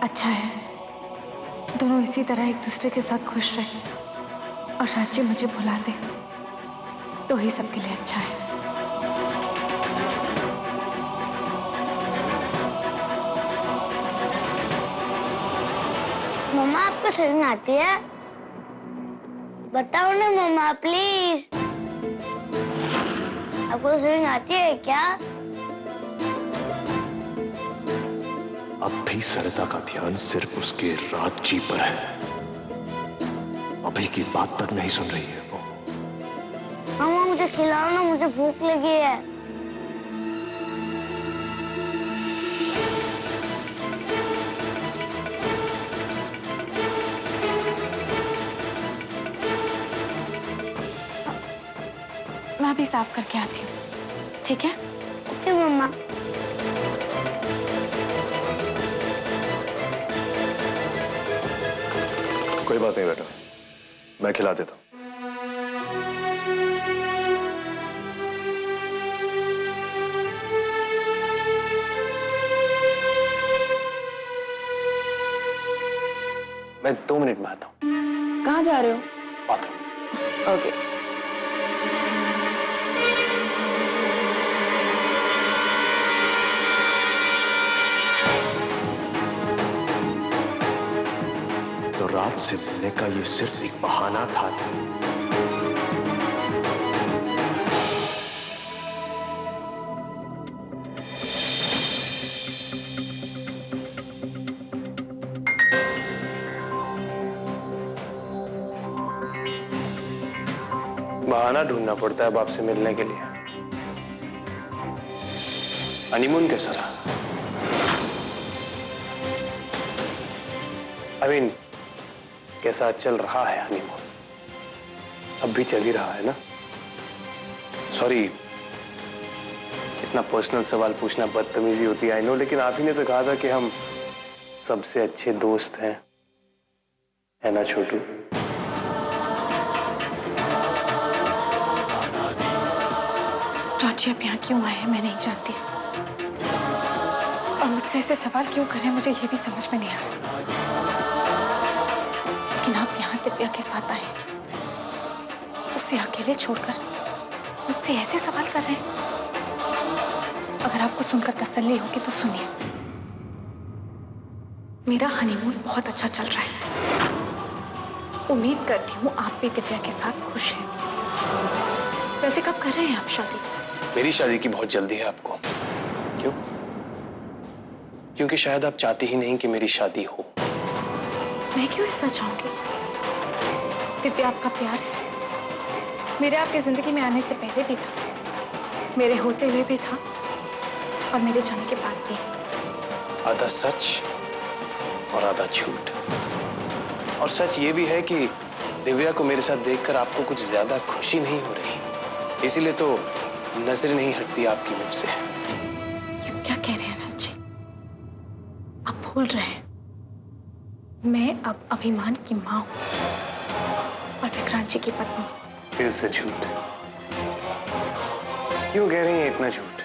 अच्छा है, दोनों इसी तरह एक दूसरे के साथ खुश रहे और राज्य मुझे भुला दे तो ही सबके लिए अच्छा है। मम्मा आपको स्विमिंग आती है? बताओ ना मम्मा प्लीज। आपको स्विमिंग आती है क्या? अब भी सरिता का ध्यान सिर्फ उसके राज्य पर है। अभी की बात तक नहीं सुन रही है वो। मम्मा मुझे खिलाओ ना, मुझे भूख लगी है। मैं भी साफ करके आती हूँ, ठीक है? ओके मम्मा। कोई बात नहीं बेटा, मैं खिला देता हूं। मैं 2 मिनट में आता हूं। कहाँ जा रहे हो? बाथरूम। ओके। तो रात से मिलने का ये सिर्फ एक बहाना था। बहाना ढूंढना पड़ता है अब आपसे मिलने के लिए। हनीमून कैसा रहा? आई मीन कैसा चल रहा है हनीमून? अब भी चल ही रहा है ना? सॉरी, इतना पर्सनल सवाल पूछना बदतमीजी होती है, आई नो, लेकिन आप ही ने तो कहा था कि हम सबसे अच्छे दोस्त हैं, है ना छोटू? राज्य अब यहाँ क्यों आए हैं मैं नहीं जानती, और मुझसे ऐसे सवाल क्यों कर रहे हैं मुझे ये भी समझ में नहीं आ रहा। लेकिन आप यहाँ दिव्या के साथ आए, उसे अकेले छोड़कर मुझसे ऐसे सवाल कर रहे हैं। अगर आपको सुनकर तसल्ली होगी तो सुनिए, मेरा हनीमून बहुत अच्छा चल रहा है। उम्मीद करती हूँ आप भी दिव्या के साथ खुश हैं। वैसे कब कर रहे हैं आप शादी? मेरी शादी की बहुत जल्दी है आपको। क्यों? क्योंकि शायद आप चाहती ही नहीं कि मेरी शादी हो। मैं क्यों ऐसा चाहूंगी? दिव्या आपका प्यार है, मेरे आपकी जिंदगी में आने से पहले भी था, मेरे होते हुए भी था, और मेरे जाने के बाद भी। आधा सच और आधा झूठ। और सच ये भी है कि दिव्या को मेरे साथ देखकर आपको कुछ ज्यादा खुशी नहीं हो रही, इसीलिए तो नजर नहीं हटती आपकी मुझसे। ये क्या कह रहे हैं राज जी? आप भूल रहे हैं, मैं अब अभिमान की मां हूं और विक्रांत जी की पत्नी। फिर से झूठ। क्यों कह रही हैं इतना झूठ?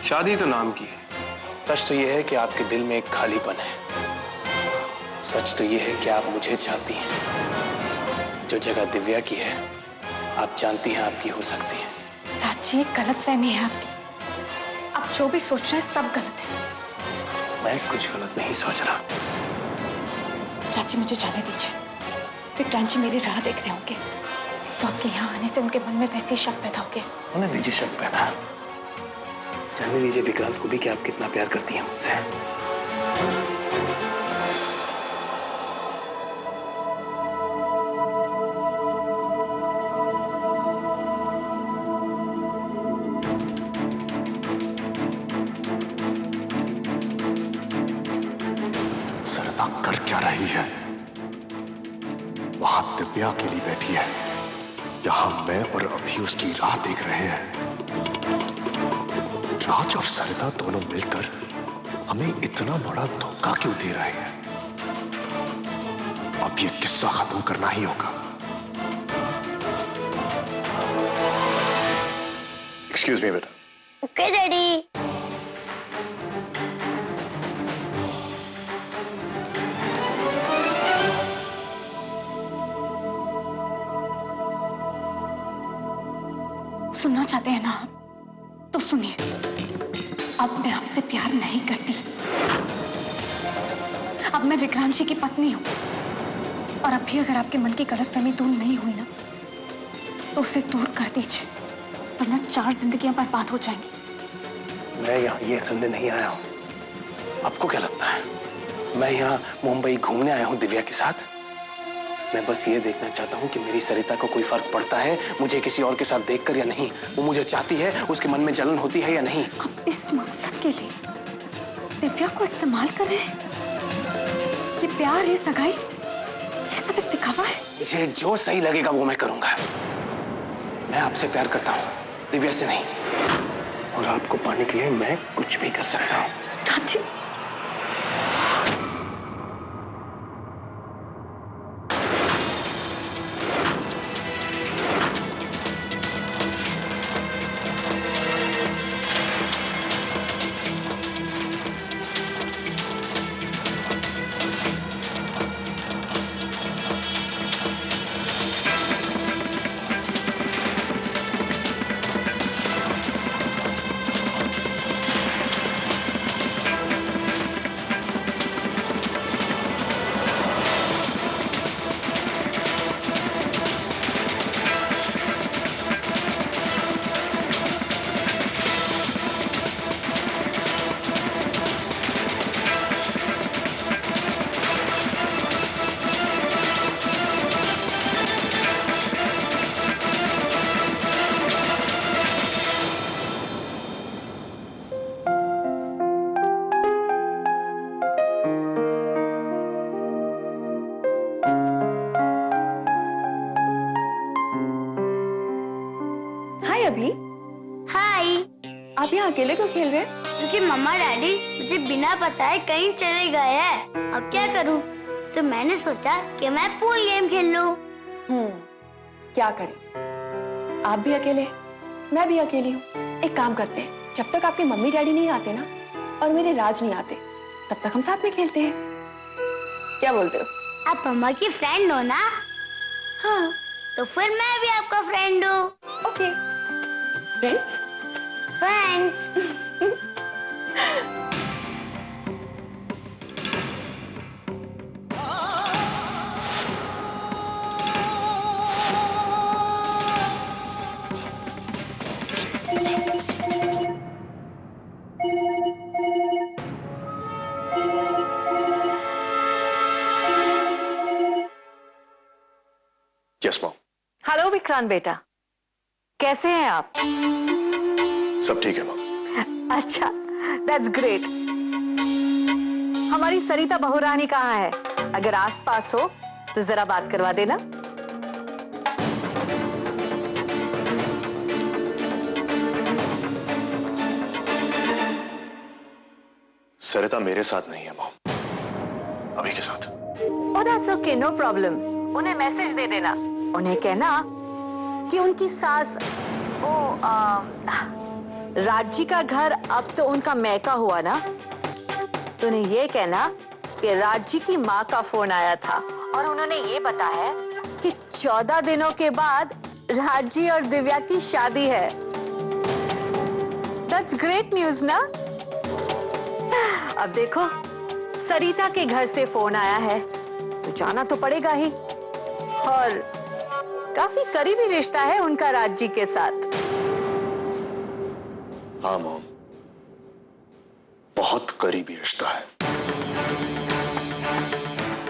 शादी तो नाम की है, सच तो यह है कि आपके दिल में एक खालीपन है। सच तो यह है कि आप मुझे चाहती हैं। जो जगह दिव्या की है आप जानती हैं आपकी हो सकती है। राज जी, गलतफहमी है आपकी। आप जो भी सोच रहे हैं सब गलत है। मैं कुछ गलत नहीं सोच रहा। राज जी, मुझे जाने दीजिए। विक्रांत जी मेरी राह देख रहे होंगे, तो आपके यहाँ आने से उनके मन में वैसे ही शक पैदा हो गया। उन्हें दीजिए शक पैदा। जानने दीजिए विक्रांत को भी कि आप कितना प्यार करती हैं मुझसे। सरिता कर क्या रही है? वहां दिव्या अकेली बैठी है, यहां मैं और अभी उसकी राह देख रहे हैं। राज और सरिता दोनों मिलकर हमें इतना बड़ा धोखा क्यों दे रहे हैं? अब ये किस्सा खत्म करना ही होगा। एक्सक्यूज मी बेटा। Okay daddy. सुनना चाहते हैं ना तो सुनिए। अब मैं आपसे प्यार नहीं करती। अब मैं विक्रांत जी की पत्नी हूं और अब भी अगर आपके मन की गलतफहमी दूर नहीं हुई ना तो उसे दूर कर दीजिए, वरना 4 जिंदगियां बर्बाद हो जाएंगी। मैं यहाँ ये सुनने नहीं आया हूँ। आपको क्या लगता है मैं यहाँ मुंबई घूमने आया हूँ दिव्या के साथ? मैं बस ये देखना चाहता हूँ कि मेरी सरिता को कोई फर्क पड़ता है मुझे किसी और के साथ देखकर या नहीं। वो मुझे चाहती है, उसके मन में जलन होती है या नहीं। आप इस मकसद के लिए दिव्या को इस्तेमाल कर रहे हैं? ये प्यार, ये सगाई, ये सब एक दिखावा है। मुझे जो सही लगेगा वो मैं करूंगा। मैं आपसे प्यार करता हूँ, दिव्या से नहीं। और आपको पाने के लिए मैं कुछ भी कर सकता हूँ। कांची, अभी हाय। आप यहाँ अकेले क्यों खेल रहे हैं? क्योंकि मम्मा डैडी मुझे बिना बताए कहीं चले गए हैं। अब क्या करूं? तो मैंने सोचा कि मैं पूल गेम खेल लूं। क्या करें, आप भी अकेले, मैं भी अकेली हूँ। एक काम करते हैं, जब तक आपके मम्मी डैडी नहीं आते ना और मेरे राज नहीं आते तब तक हम साथ में खेलते हैं। क्या बोलते हो? आप मम्मा की फ्रेंड हो ना? हाँ। तो फिर मैं भी आपका फ्रेंड हूँ। Okay, friends. Friends. Yes mom. Hello Vikrant बेटा, कैसे हैं आप? सब ठीक है मॉम। अच्छा, दैट्स ग्रेट। हमारी सरिता बहुरानी कहाँ है? अगर आसपास हो तो जरा बात करवा देना। सरिता मेरे साथ नहीं है मॉम, अभी के साथ। Oh that's okay, no problem. उन्हें मैसेज दे देना। उन्हें कहना कि उनकी सास राजी का घर अब तो उनका मैका हुआ ना, तो उन्हें ये कहना कि राजी की माँ का फोन आया था और उन्होंने ये बताया कि 14 दिनों के बाद राजी और दिव्या की शादी है। दैट्स ग्रेट न्यूज ना? अब देखो, सरिता के घर से फोन आया है तो जाना तो पड़ेगा ही, और काफी करीबी रिश्ता है उनका राजी के साथ। हाँ मॉम, बहुत करीबी रिश्ता है।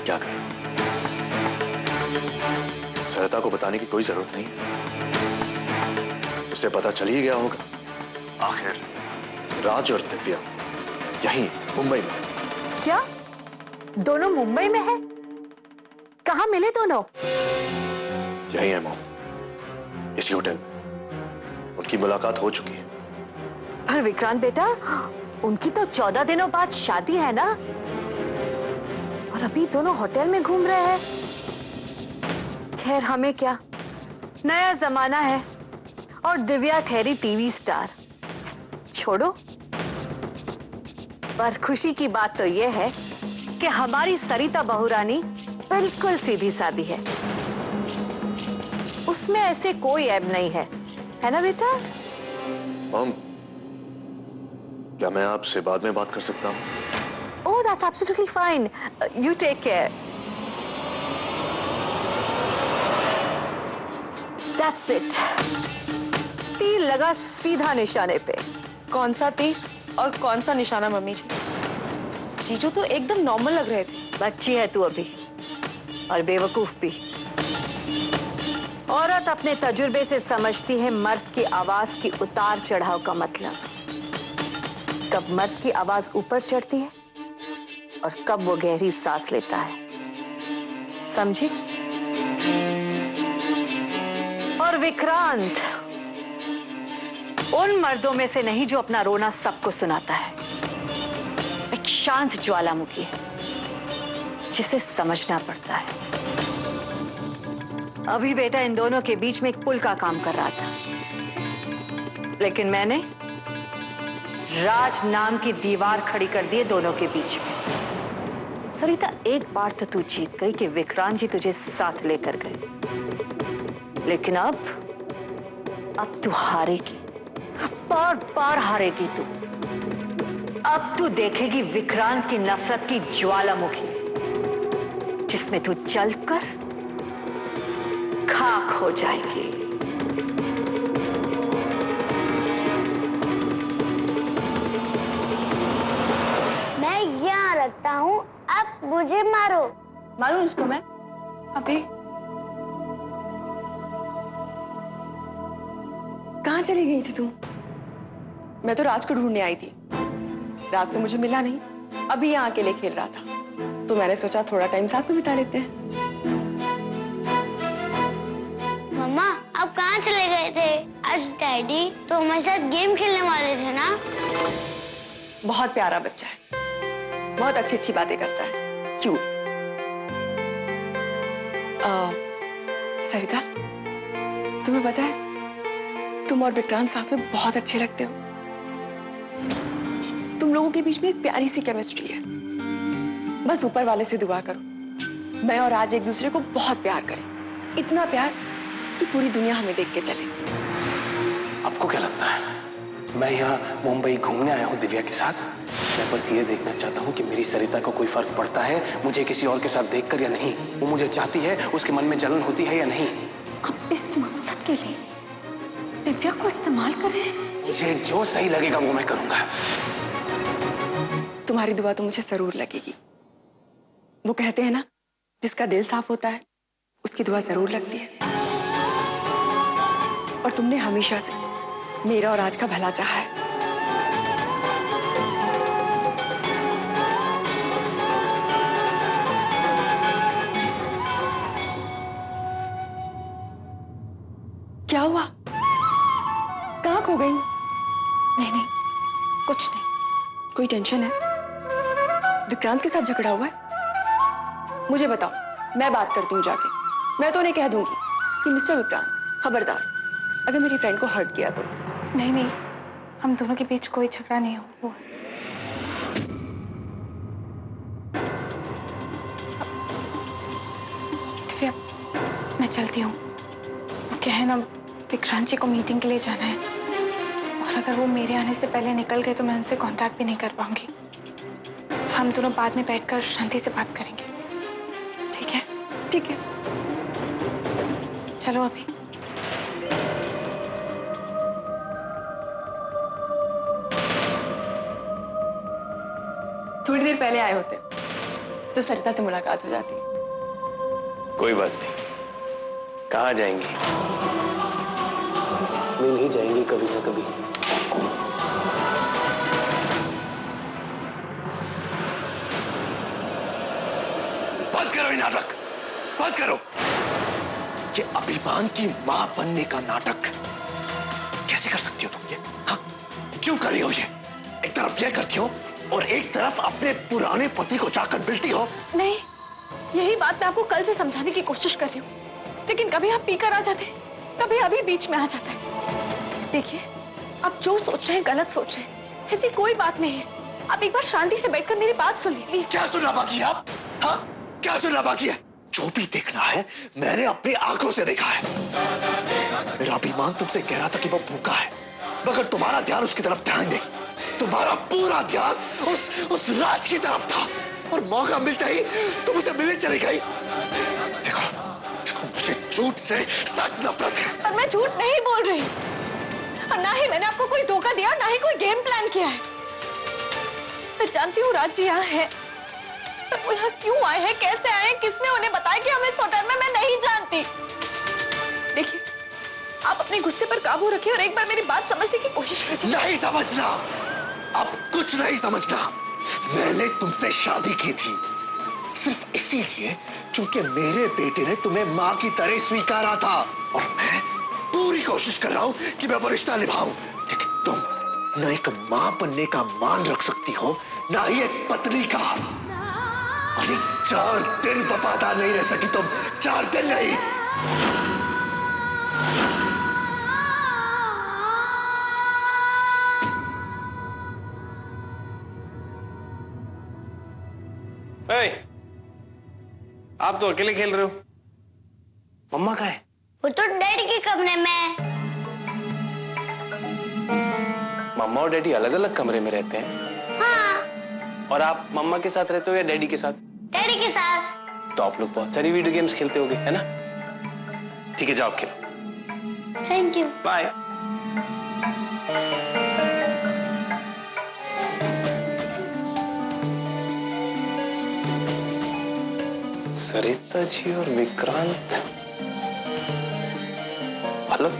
क्या करें, सरिता को बताने की कोई जरूरत नहीं है, उसे पता चल ही गया होगा। आखिर राज और दिव्या यहीं मुंबई में। क्या दोनों मुंबई में है? कहाँ मिले दोनों? यही है मॉम, इसी होटल में उनकी मुलाकात हो चुकी है। पर विक्रांत बेटा, उनकी तो 14 दिनों बाद शादी है ना, और अभी दोनों होटल में घूम रहे हैं। खैर हमें क्या, नया जमाना है और दिव्या ठहरी टीवी स्टार, छोड़ो। पर खुशी की बात तो यह है कि हमारी सरिता बहुरानी बिल्कुल सीधी सादी है, उसमें ऐसे कोई ऐब नहीं है। है ना बेटा? मॉम, क्या मैं आपसे बाद में बात कर सकता हूँ? Oh, that's absolutely fine. You take care. That's it. तीर लगा सीधा निशाने पे। कौन सा तीर और कौन सा निशाना मम्मी जी? जीजू तो एकदम नॉर्मल लग रहे थे। बच्ची है तू अभी, और बेवकूफ भी। औरत अपने तजुर्बे से समझती है मर्द की आवाज की उतार चढ़ाव का मतलब। कब मर्द की आवाज ऊपर चढ़ती है और कब वो गहरी सांस लेता है, समझी? और विक्रांत उन मर्दों में से नहीं जो अपना रोना सबको सुनाता है। एक शांत ज्वालामुखी है जिसे समझना पड़ता है। अभी बेटा इन दोनों के बीच में एक पुल का काम कर रहा था, लेकिन मैंने राज नाम की दीवार खड़ी कर दी है दोनों के बीच में। सरिता, एक बार तो तू जीत गई कि विक्रांत जी तुझे साथ लेकर गए, लेकिन अब तू हारेगी, बार बार हारेगी तू। अब तू देखेगी विक्रांत की नफरत की ज्वालामुखी, जिसमें तू जलकर खाक हो जाएगी। मैं यहाँ रखता हूँ, अब मुझे मारो। मालूम उसको मैं? अभी कहाँ चली गई थी तुम? मैं तो राज को ढूंढने आई थी। राज तो मुझे मिला नहीं, अभी यहाँ अकेले खेल रहा था, तो मैंने सोचा थोड़ा टाइम साथ में बिता लेते हैं। मम्मा, आप कहाँ चले गए थे? आज डैडी तो हमारे साथ गेम खेलने वाले थे ना? बहुत प्यारा बच्चा है, बहुत अच्छी अच्छी बातें करता है, क्यूट। सरिता, तुम्हें पता है तुम और विक्रांत साथ में बहुत अच्छे लगते हो। तुम लोगों के बीच में एक प्यारी सी केमिस्ट्री है। बस ऊपर वाले से दुआ करो मैं और राज एक दूसरे को बहुत प्यार करें, इतना प्यार कि पूरी दुनिया हमें देख के चले। आपको क्या लगता है मैं यहाँ मुंबई घूमने आया हूँ दिव्या के साथ? मैं बस ये देखना चाहता हूँ कि मेरी सरिता को कोई फर्क पड़ता है मुझे किसी और के साथ देखकर या नहीं। वो मुझे चाहती है, उसके मन में जलन होती है या नहीं। अब इस मकसद के लिए दिव्या को इस्तेमाल कर रहे हैं? मुझे जो सही लगेगा वो मैं करूंगा। तुम्हारी दुआ तो मुझे जरूर लगेगी। वो कहते हैं ना, जिसका दिल साफ होता है उसकी दुआ जरूर लगती है। और तुमने हमेशा से मेरा और राज का भला चाहा है। क्या हुआ? कहाँ खो गई? नहीं नहीं, कुछ नहीं। कोई टेंशन है? विक्रांत के साथ झगड़ा हुआ है? मुझे बताओ, मैं बात करती हूँ जाके। मैं तो उन्हें कह दूंगी कि मिस्टर विक्रांत, खबरदार अगर मेरी फ्रेंड को हर्ट किया तो। नहीं नहीं, हम दोनों के बीच कोई झगड़ा नहीं हुआ। दिव्या, मैं चलती हूँ। वो क्या है ना, विक्रांत जी को मीटिंग के लिए जाना है, और अगर वो मेरे आने से पहले निकल गए तो मैं उनसे कांटेक्ट भी नहीं कर पाऊंगी। हम दोनों बाद में बैठकर शांति से बात करेंगे, ठीक है? ठीक है, चलो अभी। थोड़ी देर पहले आए होते तो सरिता से मुलाकात हो जाती। कोई बात नहीं, कहाँ जाएंगी? मिल ही जाएंगी कभी ना कभी। बंद करो ये नाटक, बंद करो। ये अभिमान की मां बनने का नाटक कैसे कर सकती हो तुम ये? हाँ, क्यों कर रही हो ये? एक तरफ ये करती हो और एक तरफ अपने पुराने पति को जाकर मिलती हो। नहीं, यही बात मैं आपको कल से समझाने की कोशिश कर रही हूँ, लेकिन कभी आप पीकर आ जाते, कभी अभी बीच में आ जाता है। देखिए, आप जो सोच रहे हैं गलत सोच रहे हैं, ऐसी कोई बात नहीं है। आप एक बार शांति से बैठकर मेरी बात सुनिए प्लीज। क्या सुनना बाकी है आप? हाँ, क्या सुनना बाकी है? जो भी देखना है मैंने अपनी आंखों से देखा है। मेरा अभिमान तुमसे कह रहा था कि वो भूखा है, मगर तुम्हारा ध्यान उसकी तरफ था नहीं। तुम्हारा पूरा ध्यान उस राज की तरफ था, और मौका मिलता ही तुम उसे मिलने चली गई। देखो, मुझे झूठ से सख्त नफरत है। पर मैं झूठ नहीं बोल रही, और ना ही मैंने आपको कोई धोखा दिया, ना ही कोई गेम प्लान किया है। मैं जानती हूँ राज जी यहाँ है, पर वो यहाँ क्यों आए हैं, कैसे आए हैं, किसने उन्हें बताया कि हम इस होटल में, मैं नहीं जानती। देखिए, आप अपने गुस्से पर काबू रखिए और एक बार मेरी बात समझने की कोशिश कीजिए। नहीं समझना, अब कुछ नहीं समझना। मैंने तुमसे शादी की थी सिर्फ इसीलिए क्योंकि मेरे बेटे ने तुम्हें मां की तरह स्वीकारा था, और मैं पूरी कोशिश कर रहा हूं कि मैं वो रिश्ता निभाऊं। लेकिन तुम न एक मां बनने का मान रख सकती हो, ना ही एक पत्नी का। अरे 4 दिन वफादार नहीं रह सकी तुम, 4 दिन नहीं। आप तो अकेले खेल रहे हो, मम्मा कहाँ है? वो तो डैडी के कमरे में। मम्मा और डैडी अलग अलग कमरे में रहते हैं? हाँ। और आप मम्मा के साथ रहते हो या डैडी के साथ? डैडी के साथ। तो आप लोग बहुत सारी वीडियो गेम्स खेलते होगे, है ना? ठीक है, जाओ खेलो। Thank you. Bye. Sarita ji और विक्रांत अलग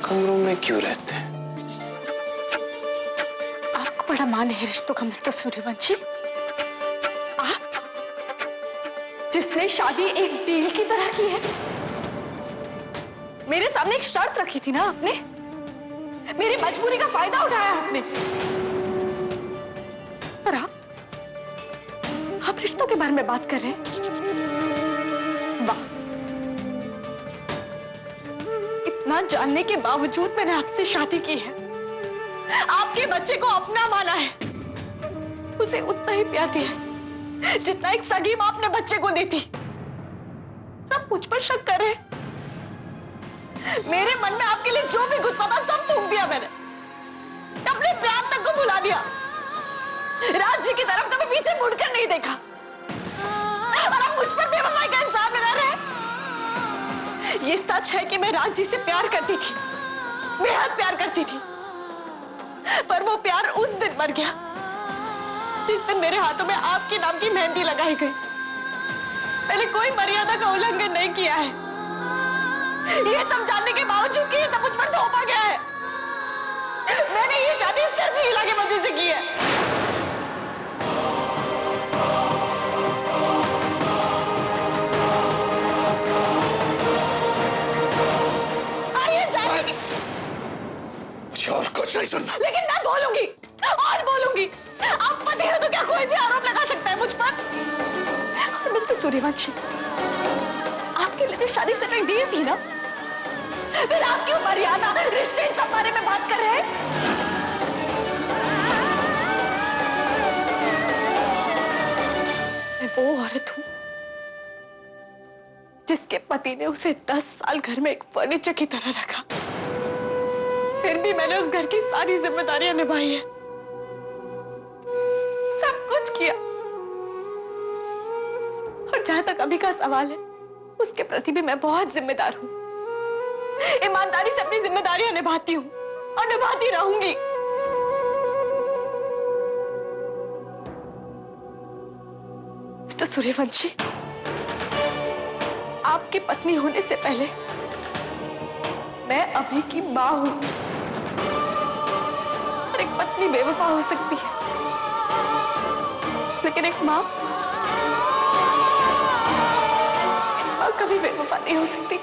कमरों में क्यों रहते हैं? आपको बड़ा मान है रिश्तों का मिस्टर सूर्यवंशी। आप जिसने शादी एक डील की तरह की है, मेरे सामने एक शर्त रखी थी ना आपने, मेरी मजबूरी का फायदा उठाया आपने। पर आप रिश्तों के बारे में बात कर रहे हैं। वाह, इतना जानने के बावजूद मैंने आपसे शादी की है, आपके बच्चे को अपना माना है, उसे उतना ही प्यार दिया है जितना एक सगी मां अपने बच्चे को दी थी। सब मुझ पर शक कर रहे हैं। मेरे मन में आपके लिए जो भी गुस्सा था सब थूक दिया मैंने, अपने प्यार तक को भुला दिया। राज जी की तरफ कभी पीछे मुड़कर नहीं देखा, और आप मुझ पर बेवफाई का इल्जाम लगा रहे हैं। ये सच है कि मैं राज जी से प्यार करती थी, बेहद प्यार करती थी, पर वो प्यार उस दिन मर गया जिस दिन मेरे हाथों में आपके नाम की मेहंदी लगाई गई। मैंने कोई मर्यादा का उल्लंघन नहीं किया है, ये सब जानने के बावजूद कि ये सब मुझ पर थोपा गया है। मैंने ये शादी सिर्फ हीला के वजह से की है। मुझे और कुछ नहीं सुनना। लेकिन मैं बोलूंगी और बोलूंगी। आप पति हो तो क्या कोई भी आरोप लगा सकता है मुझ पर? मिस्टर सूर्यवंशी, आपके लिए शादी सिर्फ एक डील थी ना, फिर आप क्यों मर्यादा, रिश्ते, इन सब बारे में बात कर रहे हैं? मैं वो औरत हूं जिसके पति ने उसे 10 साल घर में एक फर्नीचर की तरह रखा, फिर भी मैंने उस घर की सारी जिम्मेदारियां निभाई है, सब कुछ किया। और जहां तक अभी का सवाल है, उसके प्रति भी मैं बहुत जिम्मेदार हूं, ईमानदारी से अपनी जिम्मेदारियां निभाती हूं और निभाती रहूंगी। मिस्टर सूर्यवंशी, आपकी पत्नी होने से पहले मैं अभी की मां हूं, और एक पत्नी बेवफा हो सकती है, लेकिन एक मां कभी बेवफा नहीं हो सकती।